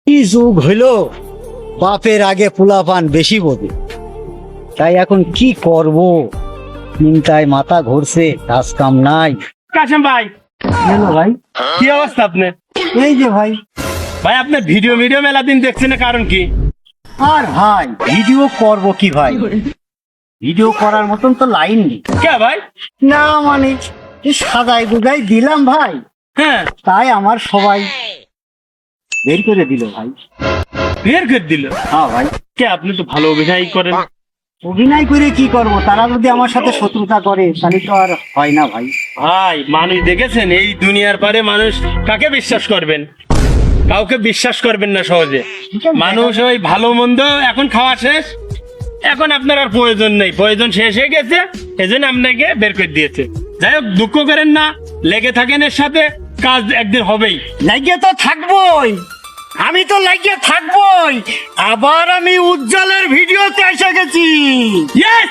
কি যুগ হইল, বাপের আগে পোলাপান বেশি বোঝে। তাই এখন কি করব, চিন্তায় মাথা ঘুরছে, কাজ কাম নাই। কাশেম ভাই, হ্যালো ভাই। কি অবস্থা আপনার? এই যে ভাই। ভাই আপনার ভিডিও মেলা দিন দেখছি না, কারণ কি? আর ভাই ভিডিও করব কি ভাই, ভিডিও করার মতন তো লাইন নেই। কে ভাই? না মানে সাজাই গুজাই দিলাম ভাই, হ্যাঁ, তাই আমার সবাই বের করে দিল ভাই। বের করে দিল? হ্যাঁ ভাই। কে, আপনি তো ভালো অভিনয় করেন। অভিনয় করে কি করব, তারা যদি আমার সাথে শত্রুতা করে তাহলে তো আর হয় না ভাই। ভাই মানুষ দেখেছেন, এই দুনিয়ার পারে মানুষ কাকে বিশ্বাস করবেন? কাউকে বিশ্বাস করবেন না সহজে। মানুষ ওই ভালো মন্দ এখন খাওয়া শেষ, এখন আপনার আর প্রয়োজন নেই, প্রয়োজন শেষ হয়ে গেছে, এজন্য আপনাকে বের করে দিয়েছে। যাই হোক, দুঃখ করেন না, লেগে থাকেন এর সাথে, কাজ একদিন হবেই। লাগিয়ে তো থাকবোই, আমি তো লাগিয়ে থাকবোই। আবার আমি উজ্জ্বলের ভিডিওতে এসে গেছি। ইয়েস,